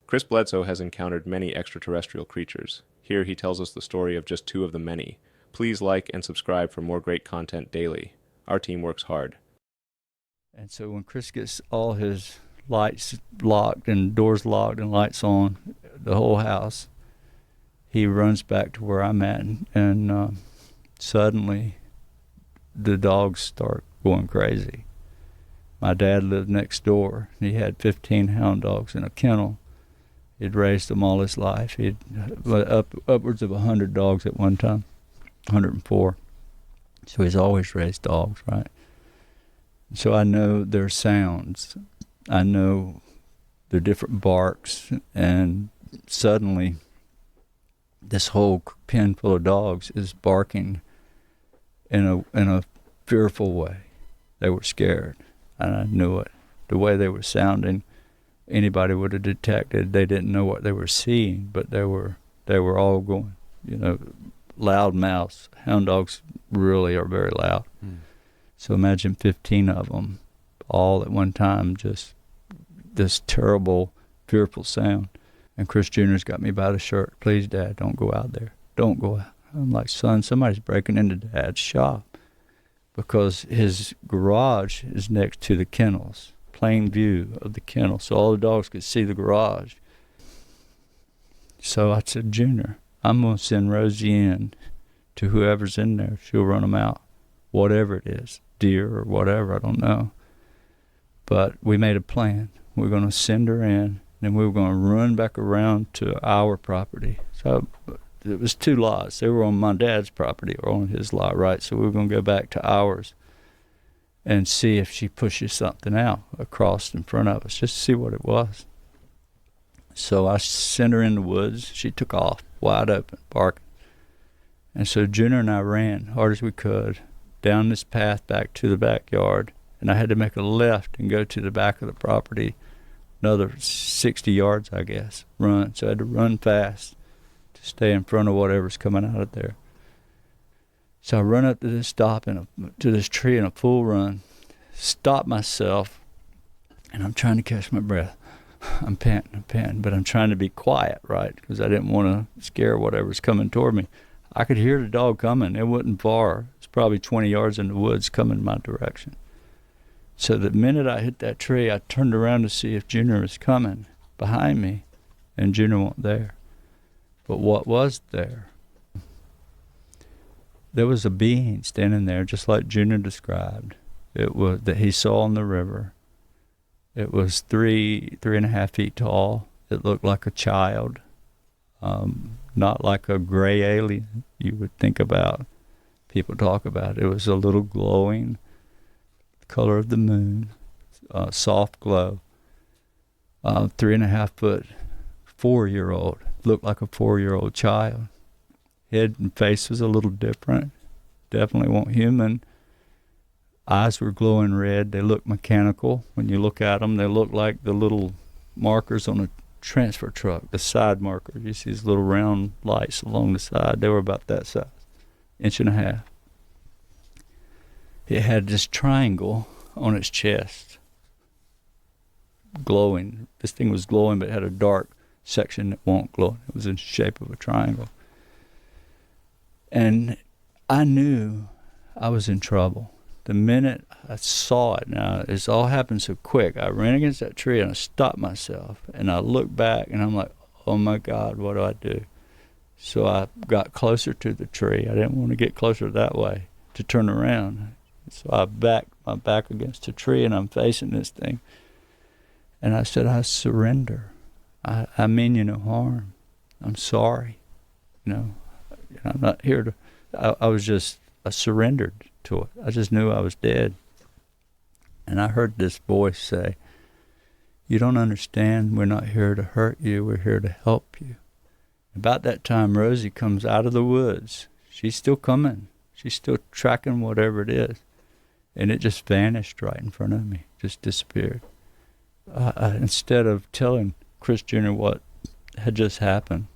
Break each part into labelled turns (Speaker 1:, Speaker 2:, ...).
Speaker 1: Chris Bledsoe has encountered many extraterrestrial creatures. Here he tells us the story of just two of the many. Please like and subscribe for more great content daily. Our team works hard.
Speaker 2: And so when Chris gets all his lights locked and doors locked and lights on, the whole house, he runs back to where I'm at, and suddenly the dogs start going crazy. My dad lived next door. He had 15 hound dogs in a kennel. He'd raised them all his life. He'd upwards of 100 dogs at one time, 104. So he's always raised dogs, right? So I know their sounds. I know their different barks, and suddenly this whole pen full of dogs is barking in a fearful way. They were scared, and I knew it. The way they were sounding, anybody would have detected. They didn't know what they were seeing, but they were all going, loud mouths. Hound dogs really are very loud. So imagine 15 of them all at one time, just this terrible, fearful sound. And Chris Jr.'s got me by the shirt. Please, Dad, don't go out there. Don't go out. I'm like, son, somebody's breaking into Dad's shop, because his garage is next to the kennels, plain view of the kennel, so all the dogs could see the garage. So I said, Junior, I'm going to send Rosie in to whoever's in there. She'll run them out, whatever it is, deer or whatever, I don't know. But we made a plan. We're going to send her in, and we were going to run back around to our property. So it was two lots. They were on my dad's property or on his lot, right? So we were going to go back to ours and see if she pushes something out across in front of us, just to see what it was. So I sent her in the woods. She took off, wide open, barking. And so Junior and I ran hard as we could down this path back to the backyard, and I had to make a left and go to the back of the property, another 60 yards, I guess, run. So I had to run fast to stay in front of whatever's coming out of there. So I run up to this to this tree in a full run, stop myself, and I'm trying to catch my breath. I'm panting, but I'm trying to be quiet, right? Because I didn't want to scare whatever's coming toward me. I could hear the dog coming. It wasn't far. It's probably 20 yards in the woods coming my direction. So the minute I hit that tree, I turned around to see if Junior was coming behind me, and Junior wasn't there. But what was there? There was a being standing there, just like Junior described. It was that he saw on the river. It was 3.5 feet tall. It looked like a child, not like a gray alien you would think about. People talk about. It was a little glowing, color of the moon, soft glow. 3.5 foot, 4-year-old, looked like a 4-year-old child. Head and face was a little different. Definitely weren't human. Eyes were glowing red. They looked mechanical. When you look at them, they look like the little markers on a transfer truck, the side markers. You see these little round lights along the side. They were about that size, 1.5 inches. It had this triangle on its chest, glowing. This thing was glowing, but it had a dark section that won't glow. It was in the shape of a triangle. And I knew I was in trouble. The minute I saw it, now it's all happened so quick. I ran against that tree and I stopped myself, and I looked back and I'm like, oh my God, what do I do? So I got closer to the tree. I didn't want to get closer that way to turn around. So I backed my back against the tree and I'm facing this thing. And I said, I surrender. I mean you no harm. I'm sorry. I'm not here to, I surrendered to it. I just knew I was dead. And I heard this voice say, you don't understand. We're not here to hurt you. We're here to help you. About that time, Rosie comes out of the woods. She's still coming. She's still tracking whatever it is. And it just vanished right in front of me, just disappeared. Instead of telling Chris Jr. what had just happened,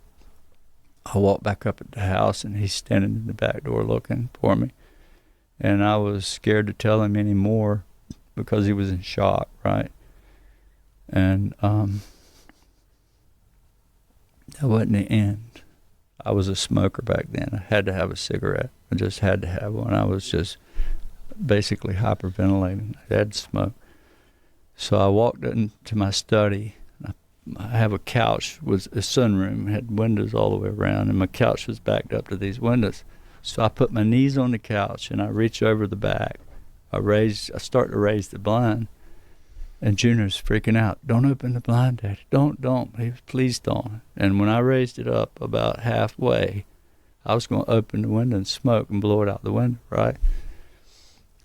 Speaker 2: I walked back up at the house, and he's standing in the back door looking for me. And I was scared to tell him anymore because he was in shock, right? And That wasn't the end. I was a smoker back then. I had to have a cigarette. I just had to have one. I was just basically hyperventilating. I had to smoke. So I walked into my study. I have a couch with a sunroom, had windows all the way around, and my couch was backed up to these windows. So I put my knees on the couch and I reach over the back. I start to raise the blind, and Junior's freaking out. Don't open the blind, Daddy. Don't. Please don't. And when I raised it up about halfway, I was going to open the window and smoke and blow it out the window, right?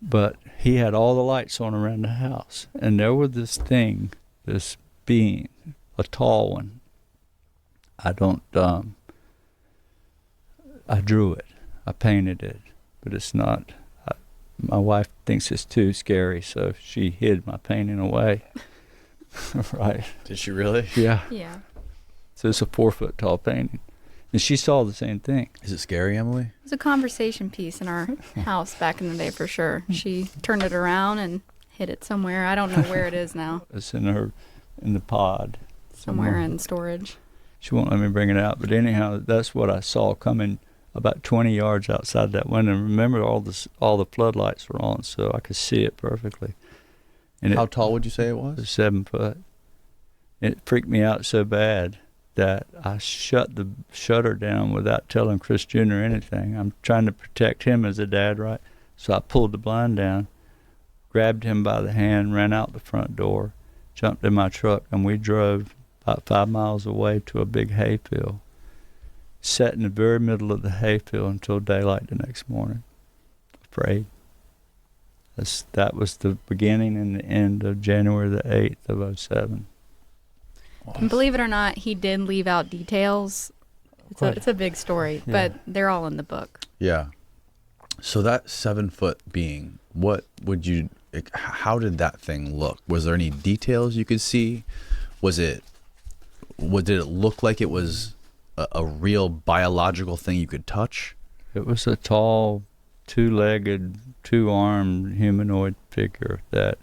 Speaker 2: But he had all the lights on around the house, and there was this being, a tall one. I drew it. I painted it, but it's not. My wife thinks it's too scary, so she hid my painting away. Right.
Speaker 3: Did she really?
Speaker 2: Yeah.
Speaker 4: Yeah.
Speaker 2: So it's a 4-foot tall painting. And she saw the same thing.
Speaker 3: Is it scary, Emily?
Speaker 4: It was a conversation piece in our house back in the day for sure. She turned it around and hid it somewhere. I don't know where it is now.
Speaker 2: It's in the pod.
Speaker 4: Somewhere in storage.
Speaker 2: She won't let me bring it out. But anyhow, that's what I saw coming about 20 yards outside that window. And remember, all the floodlights were on, so I could see it perfectly. And
Speaker 3: How tall would you say it
Speaker 2: It was
Speaker 3: was?
Speaker 2: 7 foot. It freaked me out so bad that I shut the shutter down without telling Chris Jr. anything. I'm trying to protect him as a dad, right? So I pulled the blind down, grabbed him by the hand, ran out the front door, jumped in my truck, and we drove about 5 miles away to a big hayfield. Sat in the very middle of the hayfield until daylight the next morning, afraid. That was the beginning and the end of January the 8th of 2007.
Speaker 4: And believe it or not, he did leave out details. It's a big story,
Speaker 2: Yeah.
Speaker 4: but they're all in the book.
Speaker 3: Yeah. So that 7-foot being, how did that thing look? Was there any details you could see? Did it look like it was a real biological thing you could touch?
Speaker 2: It was a tall, 2-legged, 2-armed humanoid figure that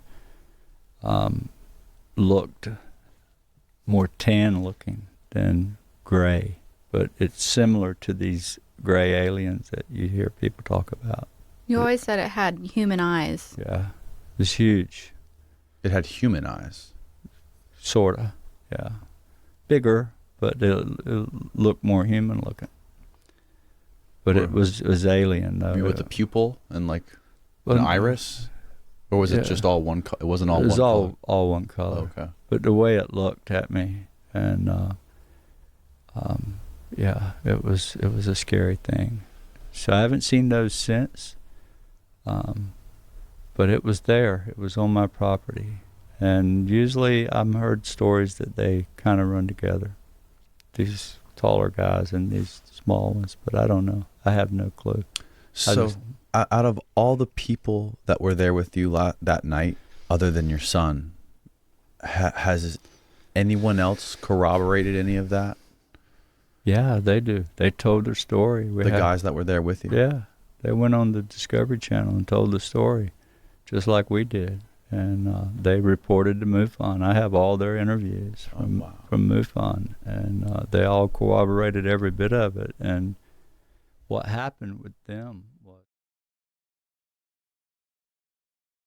Speaker 2: looked more tan looking than gray, but it's similar to these gray aliens that you hear people talk about.
Speaker 4: You always said it had human eyes.
Speaker 2: Yeah, it was huge.
Speaker 3: It had human eyes.
Speaker 2: Sorta, yeah. Bigger, but it looked more human looking. But it was alien though.
Speaker 3: With a pupil and like
Speaker 2: Well,
Speaker 3: an iris? Or was it
Speaker 2: yeah.
Speaker 3: just all one it wasn't all
Speaker 2: It was
Speaker 3: one
Speaker 2: all
Speaker 3: color?
Speaker 2: all one color.
Speaker 3: Okay.
Speaker 2: But the way it looked at me, and yeah, it was a scary thing. So I haven't seen those since, but it was there. It was on my property, and usually I've heard stories that they kind of run together, these taller guys and these small ones. But I don't know. I have no clue.
Speaker 3: So out of all the people that were there with you that night, other than your son, has anyone else corroborated any of that?
Speaker 2: Yeah, they do. They told their story.
Speaker 3: Guys that were there with you?
Speaker 2: Yeah, they went on the Discovery Channel and told the story, just like we did. And they reported to MUFON. I have all their interviews from MUFON, and they all corroborated every bit of it. And what happened with them